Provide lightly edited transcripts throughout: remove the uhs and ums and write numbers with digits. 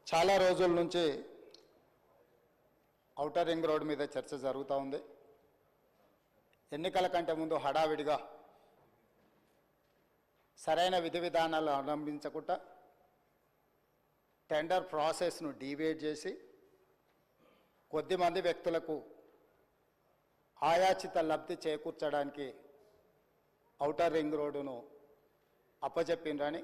చాలా రోజుల నుంచి ఔటర్ రింగ్ రోడ్ మీద చర్చ జరుగుతూ ఉంది. ఎన్నికల కంటే ముందు హడావిడిగా సరైన విధి విధానాలు అవలంబించకుండా టెండర్ ప్రాసెస్ను డీవియేట్ చేసి కొద్దిమంది వ్యక్తులకు ఆయాచిత లబ్ధి చేకూర్చడానికి ఔటర్ రింగ్ రోడ్డును అప్పచెప్పిండ్రని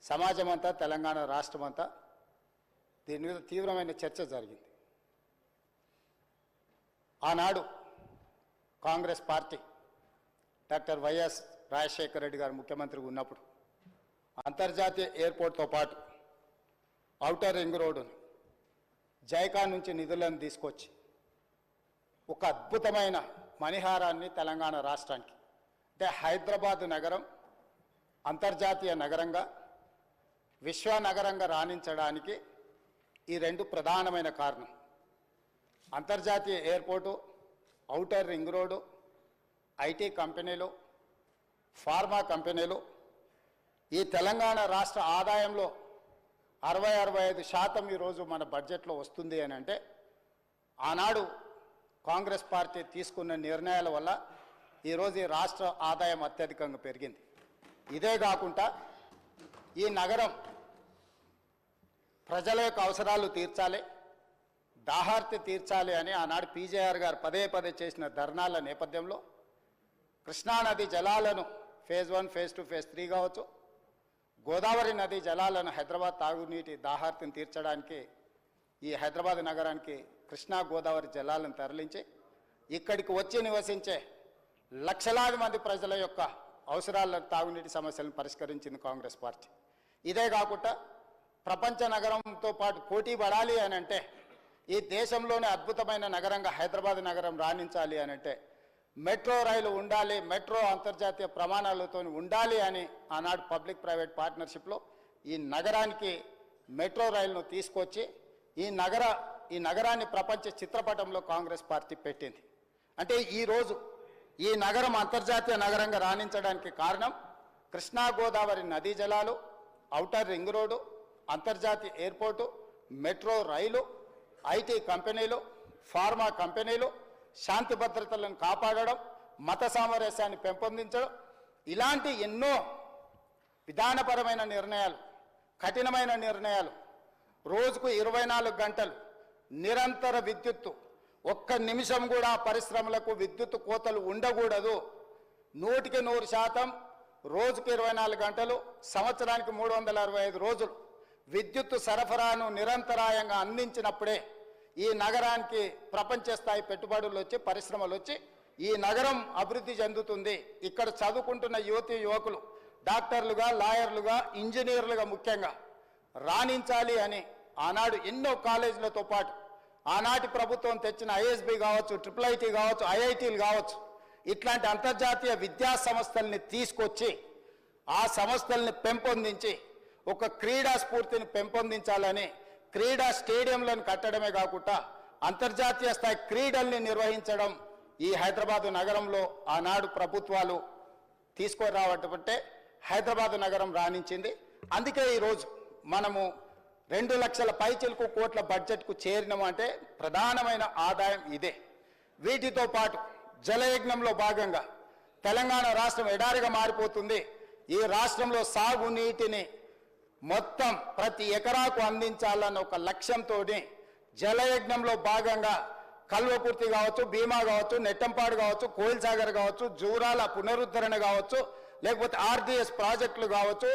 సమాజమంతా తెలంగాణ రాష్ట్రమంతా దీని మీద తీవ్రమైన చర్చ జరిగింది. ఆనాడు Congress party doctor YS Rajasekhara Reddy గారు ముఖ్యమంత్రిగా ఉన్నప్పుడు అంతర్జాతీయ ఎయిర్పోర్ట్తో పాటు ఔటర్ రింగ్ రోడ్డును జైకా నుంచి నిధులను తీసుకొచ్చి ఒక అద్భుతమైన మణిహారాన్ని తెలంగాణ రాష్ట్రానికి, అంటే హైదరాబాద్ నగరం అంతర్జాతీయ నగరంగా విశ్వనగరంగా రాణించడానికి ఈ రెండు ప్రధానమైన కారణం. అంతర్జాతీయ airport, outer ring road, IT కంపెనీలు, ఫార్మా కంపెనీలు. ఈ తెలంగాణ రాష్ట్ర ఆదాయంలో 60-65% ఈరోజు మన బడ్జెట్లో వస్తుంది అని అంటే ఆనాడు కాంగ్రెస్ పార్టీ తీసుకున్న నిర్ణయాల వల్ల ఈరోజు ఈ రాష్ట్ర ఆదాయం అత్యధికంగా పెరిగింది. ఇదే కాకుండా ఈ నగరం ప్రజల యొక్క అవసరాలు తీర్చాలి, దాహార్తి తీర్చాలి అని ఆనాడు పీజేఆర్ గారు పదే చేసిన ధర్నాల నేపథ్యంలో కృష్ణానది జలాలను ఫేజ్ 1, ఫేజ్ 2, ఫేజ్ 3 కావచ్చు, గోదావరి నది జలాలను హైదరాబాద్ తాగునీటి దాహార్తిని తీర్చడానికి ఈ హైదరాబాద్ నగరానికి కృష్ణా గోదావరి జలాలను తరలించి ఇక్కడికి వచ్చి నివసించే లక్షలాది మంది ప్రజల యొక్క అవసరాలను, తాగునీటి సమస్యలను పరిష్కరించింది కాంగ్రెస్ పార్టీ. ఇదే కాకుండా ప్రపంచ నగరంతో పాటు పోటీ పడాలి అని అంటే, ఈ దేశంలోనే అద్భుతమైన నగరంగా హైదరాబాద్ నగరం రాణించాలి అని అంటే మెట్రో రైలు ఉండాలి, మెట్రో అంతర్జాతీయ ప్రమాణాలతో ఉండాలి అని ఆనాడు పబ్లిక్ ప్రైవేట్ పార్ట్నర్షిప్లో ఈ నగరానికి మెట్రో రైలును తీసుకొచ్చి ఈ నగరాన్ని ప్రపంచ చిత్రపటంలో కాంగ్రెస్ పార్టీ పెట్టింది. అంటే ఈరోజు ఈ నగరం అంతర్జాతీయ నగరంగా రాణించడానికి కారణం కృష్ణా గోదావరి నదీ జలాలు, ఔటర్ రింగ్ రోడ్డు, అంతర్జాతీయ ఎయిర్పోర్టు, మెట్రో రైలు, ఐటీ కంపెనీలు, ఫార్మా కంపెనీలు, శాంతి భద్రతలను కాపాడడం, మత సామరస్యాన్ని పెంపొందించడం, ఇలాంటి ఎన్నో విధానపరమైన నిర్ణయాలు, కఠినమైన నిర్ణయాలు, రోజుకు 24 గంటలు నిరంతర విద్యుత్తు, ఒక్క నిమిషం కూడా పరిశ్రమలకు విద్యుత్ కోతలు ఉండకూడదు, 100% రోజుకు 24 గంటలు, సంవత్సరానికి 365 రోజులు విద్యుత్తు సరఫరాను నిరంతరాయంగా అందించినప్పుడే ఈ నగరానికి ప్రపంచ స్థాయి పెట్టుబడులు వచ్చి, పరిశ్రమలు వచ్చి ఈ నగరం అభివృద్ధి చెందుతుంది. ఇక్కడ చదువుకుంటున్న యువతీ యువకులు డాక్టర్లుగా, లాయర్లుగా, ఇంజనీర్లుగా ముఖ్యంగా రాణించాలి అని ఆనాడు ఎన్నో కాలేజీలతో పాటు ఆనాటి ప్రభుత్వం తెచ్చిన ఐఎస్బి కావచ్చు, IIIT కావచ్చు, ఐఐటీలు కావచ్చు, ఇట్లాంటి అంతర్జాతీయ విద్యా సంస్థల్ని తీసుకొచ్చి ఆ సంస్థల్ని పెంపొందించి ఒక క్రీడా స్ఫూర్తిని పెంపొందించాలని క్రీడా స్టేడియంలను కట్టడమే కాకుండా అంతర్జాతీయ స్థాయి క్రీడల్ని నిర్వహించడం ఈ హైదరాబాదు నగరంలో ఆనాడు ప్రభుత్వాలు తీసుకురావటంటే హైదరాబాదు నగరం రాణించింది. అందుకే ఈరోజు మనము 2 లక్షల పైచిలకు కోట్ల బడ్జెట్కు చేరినామంటే ప్రధానమైన ఆదాయం ఇదే. వీటితో పాటు జలయజ్ఞంలో భాగంగా తెలంగాణ రాష్ట్రం ఎడారిగా మారిపోతుంది. ఈ రాష్ట్రంలో సాగునీటిని మొత్తం ప్రతి ఎకరాకు అందించాలన్న ఒక లక్ష్యంతో జలయజ్ఞంలో భాగంగా కల్వకుర్తి కావచ్చు, భీమా కావచ్చు, నెట్టంపాడు కావచ్చు, కోయిల్సాగర్ కావచ్చు, జూరాల పునరుద్ధరణ కావచ్చు, లేకపోతే RDS ప్రాజెక్టులు కావచ్చు,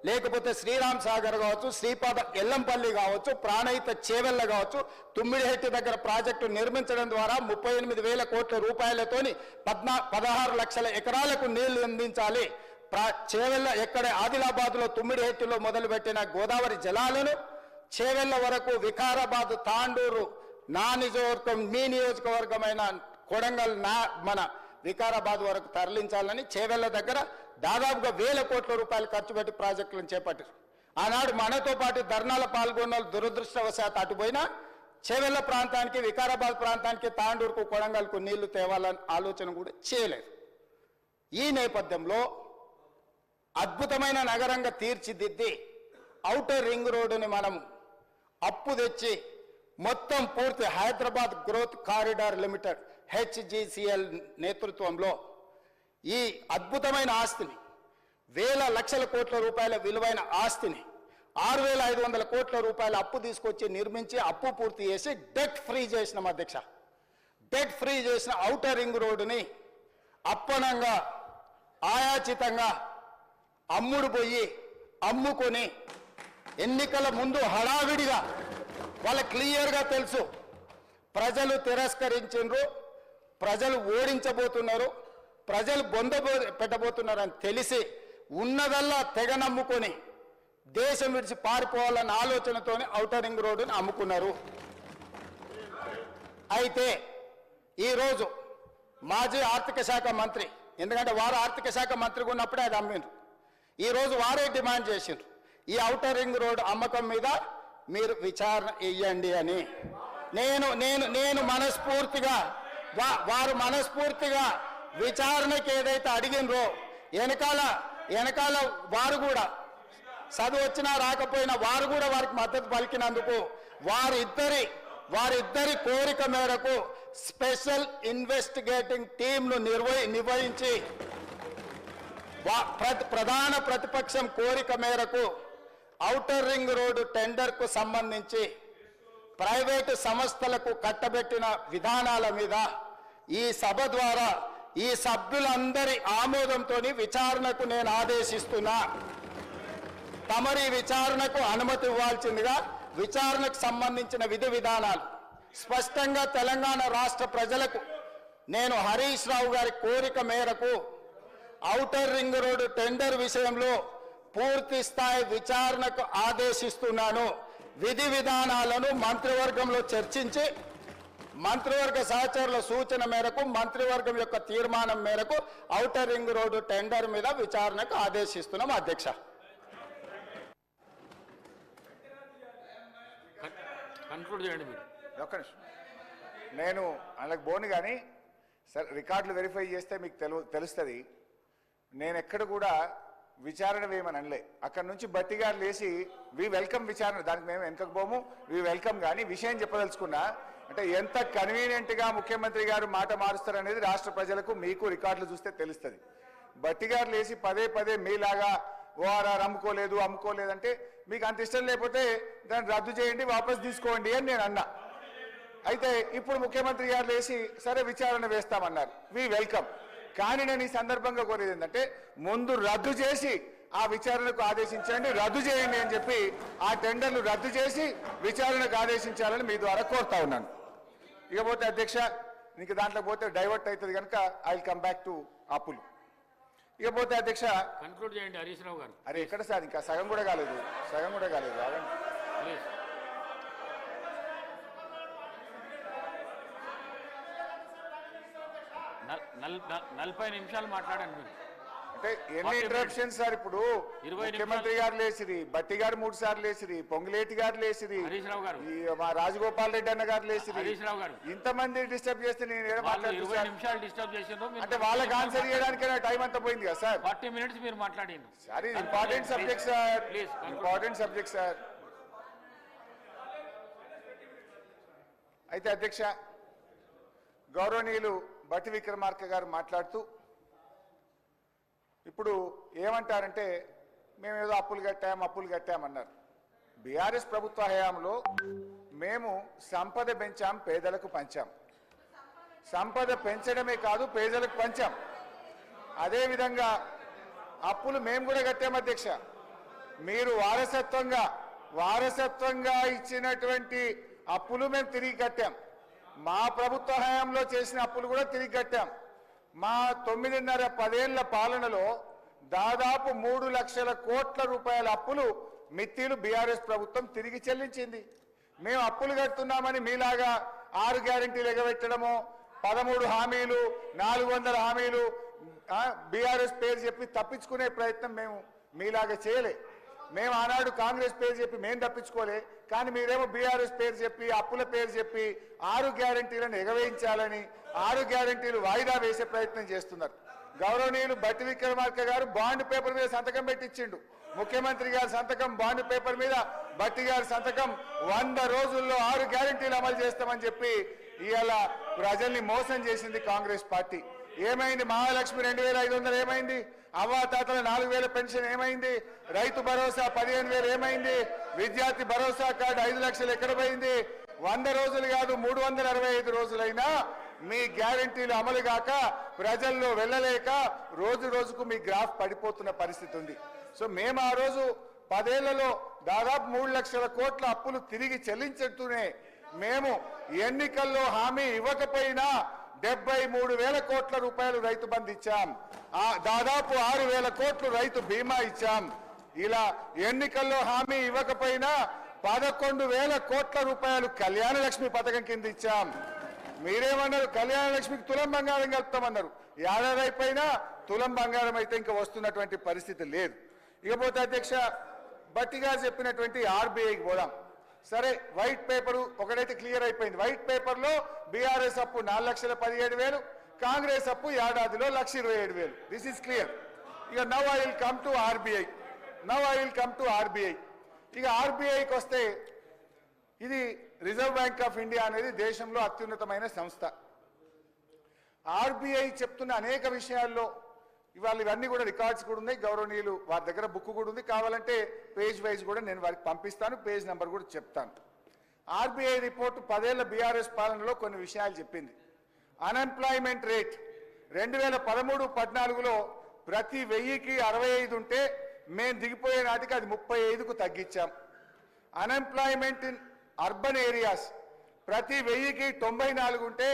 లేకపోతే శ్రీరామ్ సాగర్ కావచ్చు, శ్రీపాద ఎల్లంపల్లి కావచ్చు, ప్రాణహిత చేవెళ్ళ కావచ్చు, తుమ్మిడిహెట్టి దగ్గర ప్రాజెక్టు నిర్మించడం ద్వారా 38,000 కోట్ల రూపాయలతోని 16 లక్షల ఎకరాలకు నీళ్లు అందించాలి. చేవెళ్ళ ఎక్కడ ఆదిలాబాద్లో తుమ్మిడిహెట్టిలో మొదలుపెట్టిన గోదావరి జలాలను చేవెళ్ళ వరకు వికారాబాద్, తాండూరు, మీ నియోజకవర్గమైన కొడంగల్, మన వికారాబాద్ వరకు తరలించాలని చేవెళ్ళ దగ్గర దాదాపుగా 1,000 కోట్ల రూపాయలు ఖర్చు పెట్టి ప్రాజెక్టులను చేపట్టారు. ఆనాడు మనతో పాటు ధర్నాల పాల్గొన్న దురదృష్టవశాత్తు అటుపోయినా చేవెళ్ళ ప్రాంతానికి, వికారాబాద్ ప్రాంతానికి, తాండూరుకు, కొడంగల్కు నీళ్లు తేవాలని ఆలోచన కూడా చేయలేదు. ఈ నేపథ్యంలో అద్భుతమైన నగరంగా తీర్చిదిద్ది ఔటర్ రింగ్ రోడ్డుని మనం అప్పు తెచ్చి మొత్తం పూర్తి Hyderabad growth corridor limited HGCL నేతృత్వంలో ఈ అద్భుతమైన ఆస్తిని వేల లక్షల కోట్ల రూపాయల విలువైన ఆస్తిని 6,500 కోట్ల రూపాయల అప్పు తీసుకొచ్చి నిర్మించి అప్పు పూర్తి చేసి డెట్ ఫ్రీ చేసినాం అధ్యక్ష. డెట్ ఫ్రీ చేసిన ఔటర్ రింగ్ రోడ్డుని అప్పనంగా ఆయాచితంగా అమ్ముకొని ఎన్నికల ముందు హడావిడిగా వాళ్ళ క్లియర్గా తెలుసు ప్రజలు తిరస్కరించారు, ప్రజలు ఓడించబోతున్నారు, ప్రజలు పెట్టబోతున్నారని తెలిసి ఉన్నదల్లా తెగ నమ్ముకొని దేశం విడిచి పారిపోవాలన్న ఆలోచనతోనే ఔటర్ రింగ్ రోడ్డుని అమ్ముకున్నారు. అయితే ఈరోజు మాజీ ఆర్థిక శాఖ మంత్రి, ఎందుకంటే వారు ఆర్థిక శాఖ మంత్రిగా ఉన్నప్పుడే అది అమ్మిండ్రు, ఈరోజు వారే డిమాండ్ చేసిండ్రు ఈ ఔటర్ రింగ్ రోడ్ అమ్మకం మీద మీరు విచారణ ఇయ్యండి అని. నేను మనస్ఫూర్తిగా వారు మనస్ఫూర్తిగా విచారణకి ఏదైతే అడిగినరో వెనకాల వారు కూడా చదువు వచ్చినా రాకపోయినా వారు కూడా వారికి మద్దతు పలికినందుకు వారిద్దరి కోరిక మేరకు స్పెషల్ ఇన్వెస్టిగేటింగ్ టీంను నిర్వహించి ప్రధాన ప్రతిపక్షం కోరిక మేరకు ఔటర్ రింగ్ రోడ్డు టెండర్కు సంబంధించి ప్రైవేటు సంస్థలకు కట్టబెట్టిన విధానాల మీద ఈ సభ ద్వారా ఈ సభ్యులందరి ఆమోదంతో విచారణకు నేను ఆదేశిస్తున్నా. తమరి విచారణకు అనుమతి ఇవ్వాల్సిందిగా విచారణకు సంబంధించిన విధి విధానాలు స్పష్టంగా తెలంగాణ రాష్ట్ర ప్రజలకు నేను హరీష్ రావు గారి కోరిక మేరకు ఔటర్ రింగ్ రోడ్డు టెండర్ విషయంలో పూర్తి స్థాయి విచారణకు ఆదేశిస్తున్నాను. విధి విధానాలను మంత్రివర్గంలో చర్చించి మంత్రివర్గ సహచరుల సూచన మేరకు మంత్రివర్గం యొక్క తీర్మానం మేరకు ఔటర్ రింగ్ రోడ్డు టెండర్ మీద విచారణకు ఆదేశిస్తున్నాం అధ్యక్ష. కన్క్లూడ్ చేయండి మీరు. ఒక్క నిమిషం, నేను అలాగ బోను కానీ సరే రికార్డులు వెరిఫై చేస్తే మీకు తెలుస్తుంది. నేను ఎక్కడ కూడా విచారణ వేయమని అనలే. అక్కడ నుంచి బట్టిగారు లేచి వి వెల్కమ్ విచారణ, దానికి మేము వెనకకు పోము, వి వెల్కమ్. కానీ విషయం చెప్పదలుచుకున్నా అంటే ఎంత కన్వీనియంట్గా ముఖ్యమంత్రి గారు మాట మారుస్తారనేది రాష్ట్ర ప్రజలకు మీకు రికార్డులు చూస్తే తెలుస్తుంది. బట్టిగారు లేచి పదే మీలాగా ఓఆర్ఆర్ అమ్ముకోలేదంటే మీకు అంత ఇష్టం లేకపోతే దాన్ని రద్దు చేయండి, వాపస్ తీసుకోండి అని నేను అన్నా. అయితే ఇప్పుడు ముఖ్యమంత్రి గారు లేచి సరే విచారణ వేస్తామన్నారు, వి వెల్కమ్. కానీ నేను ఈ సందర్భంగా కోరేది ఏంటంటే ముందు రద్దు చేసి ఆ విచారణకు ఆదేశించండి, రద్దు చేయండి అని చెప్పి ఆ టెండర్లు రద్దు చేసి విచారణకు ఆదేశించాలని మీ ద్వారా కోరుతా ఉన్నాను. ఇకపోతే అధ్యక్ష, ఇంక దాంట్లో పోతే డైవర్ట్ అవుతుంది కనుక I will come back to అప్పులు. ఇకపోతే అధ్యక్ష కన్క్లూడ్ చేయండి హరీష్ రావు గారు. అరే ఎక్కడ సార్, ఇంకా సగం కూడా కాలేదు. ప్లీజ్. నలభై నిమిషాలు మాట్లాడండి మీరు. అంటే ఎన్ని ఇంటరప్షన్స్ సార్? ఇప్పుడు ముఖ్యమంత్రి గారు లేచిరి, బట్టి గారు 3 సార్లు లేచిరి, పొంగులేటి గారు లేచిరి, మా రాజగోపాల్ రెడ్డి అన్న గారు లేచిరి, ఇంతమంది డిస్టర్బ్ చేస్తే నేను అంటే వాళ్ళకి ఆన్సర్ చేయడానికి టైం అంతా పోయింది కదా సార్. 40 మినిట్స్ మీరు మాట్లాడింది. సార్ ఇది important subject sir, important subject sir. అయితే అధ్యక్ష, గౌరవనీయులు బట్టి విక్రమార్క గారు మాట్లాడుతూ ఇప్పుడు ఏమంటారంటే మేమేదో అప్పులు కట్టామన్నారు. బీఆర్ఎస్ ప్రభుత్వ హయాంలో మేము సంపద పెంచాం, పేదలకు పంచాం. సంపద పెంచడమే కాదు పేదలకు పంచాం. అదేవిధంగా అప్పులు మేము కూడా కట్టాం అధ్యక్ష. మీరు వారసత్వంగా ఇచ్చినటువంటి అప్పులు మేము తిరిగి కట్టాం. మా ప్రభుత్వ హయాంలో చేసిన అప్పులు కూడా తిరిగి కట్టాం. మా 9.5-10 ఏళ్ల పాలనలో దాదాపు 3 లక్షల కోట్ల రూపాయల అప్పులు మిత్తిలు బీఆర్ఎస్ ప్రభుత్వం తిరిగి చెల్లించింది. మేము అప్పులు కడుతున్నామని మీలాగా 6 గ్యారెంటీలు ఎగబెట్టడమో 13 హామీలు 400 హామీలు బీఆర్ఎస్ పేరు చెప్పి తప్పించుకునే ప్రయత్నం మేము మీలాగా చేయలే. మేము ఆనాడు కాంగ్రెస్ పేరు చెప్పి మేము తప్పించుకోలే. కానీ మీరేమో బీఆర్ఎస్ పేరు చెప్పి అప్పుల పేరు చెప్పి 6 గ్యారెంటీలను ఎగవేయించాలని 6 గ్యారెంటీలు వాయిదా వేసే ప్రయత్నం చేస్తున్నారు. గౌరవనీయులు బట్టి విక్రమార్క గారు బాండ్ పేపర్ మీద సంతకం పెట్టించిండు. ముఖ్యమంత్రి గారి సంతకం బాండ్ పేపర్ మీద బట్టి గారి సంతకం 100 రోజుల్లో 6 గ్యారెంటీలు అమలు చేస్తామని చెప్పి ఇవాళ ప్రజల్ని మోసం చేసింది కాంగ్రెస్ పార్టీ. ఏమైంది? మహాలక్ష్మి 2500 ఏమైంది? అవ్వాతాతల 4000 పెన్షన్ ఏమైంది? రైతు భరోసా 15000 ఏమైంది? విద్యార్థి భరోసా కార్డు 5 లక్షలు ఎక్కడ పోయింది? 100 రోజులు కాదు 365 రోజులైనా మీ గ్యారెంటీలు అమలు కాక ప్రజల్లో వెళ్ళలేక రోజు రోజుకు మీ గ్రాఫ్ పడిపోతున్న పరిస్థితి ఉంది. సో మేము ఆ రోజు 10 ఏళ్లలో దాదాపు 3 లక్షల కోట్ల అప్పులు తిరిగి చెల్లించుతూనే మేము ఎన్నికల్లో హామీ ఇవ్వకపోయినా 73,000 కోట్ల రూపాయలు రైతు బంధు ఇచ్చాం. దాదాపు 6,000 కోట్లు రైతు బీమా ఇచ్చాం. ఇలా ఎన్నికల్లో హామీ ఇవ్వకపోయినా 11,000 కోట్ల రూపాయలు కళ్యాణ లక్ష్మి పథకం కింద ఇచ్చాం. మీరేమన్నారు? కళ్యాణ లక్ష్మికి తులం బంగారం కలుపుతామన్నారు. ఏడాది అయిపోయినా తులం బంగారం అయితే ఇంకా వస్తున్నటువంటి పరిస్థితి లేదు. ఇకపోతే అధ్యక్ష, బట్టి గారు చెప్పినటువంటి ఆర్బీఐకి పోదాం. సరే, వైట్ పేపర్ ఒకటైతే క్లియర్ అయిపోయింది. వైట్ పేపర్ లో బీఆర్ఎస్ అప్పు 4,17,000, కాంగ్రెస్ అప్పు ఏడాదిలో 1,27,000. This is clear. ఇక now I will come to RBI. ఇక ఆర్బీఐకి వస్తే ఇది రిజర్వ్ బ్యాంక్ ఆఫ్ ఇండియా అనేది దేశంలో అత్యున్నతమైన సంస్థ. ఆర్బీఐ చెప్తున్న అనేక విషయాల్లో ఇవాళ ఇవన్నీ కూడా రికార్డ్స్ కూడా ఉన్నాయి. గౌరవనీయులు వారి దగ్గర బుక్ కూడా ఉంది. కావాలంటే పేజ్ వైజ్ కూడా నేను వారికి పంపిస్తాను. పేజ్ నెంబర్ కూడా చెప్తాను. ఆర్బీఐ రిపోర్టు 10 ఏళ్ల బీఆర్ఎస్ పాలనలో కొన్ని విషయాలు చెప్పింది. అన్ఎంప్లాయ్మెంట్ రేట్ 2013-14లో ప్రతి 1000కి 65 ఉంటే మేము దిగిపోయే నాటికి అది 35కు తగ్గించాం. అన్ఎంప్లాయ్మెంట్ ఇన్ అర్బన్ ఏరియాస్ ప్రతి 1000కి 94 ఉంటే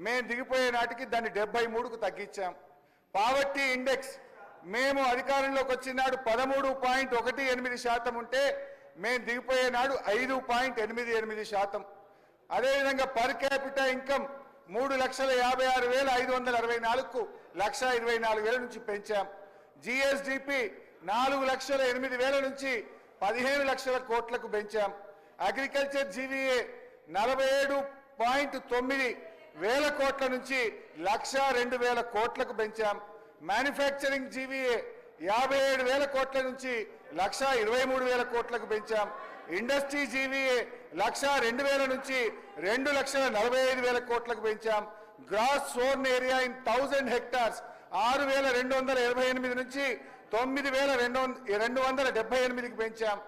మేము దిగిపోయే నాటికి దాన్ని 73కు తగ్గించాం. పావర్టీ ఇండెక్స్ మేము అధికారంలోకి వచ్చినాడు 13.18% ఉంటే మేము దిగిపోయే నాడు 5.88%. అదేవిధంగా పర్ క్యాపిటల్ ఇన్కమ్ 3,56,564కు 1,24,000 నుంచి పెంచాం. జిఎస్డిపి 4,08,000 నుంచి 15 లక్షల కోట్లకు పెంచాం. అగ్రికల్చర్ జీవీఏ 47.9 వేల కోట్ల నుంచి 1,02,000 కోట్లకు పెంచాం. మ్యానుఫ్యాక్చరింగ్ జీవీఏ 57,000 కోట్ల నుంచి 1,23,000 కోట్లకు పెంచాం. ఇండస్ట్రీ జీవీఏ 1,02,000 నుంచి 2,45,000 కోట్లకు పెంచాం. Gross sown area in 1000 hectares 6,288 నుంచి 9,278కి పెంచాం.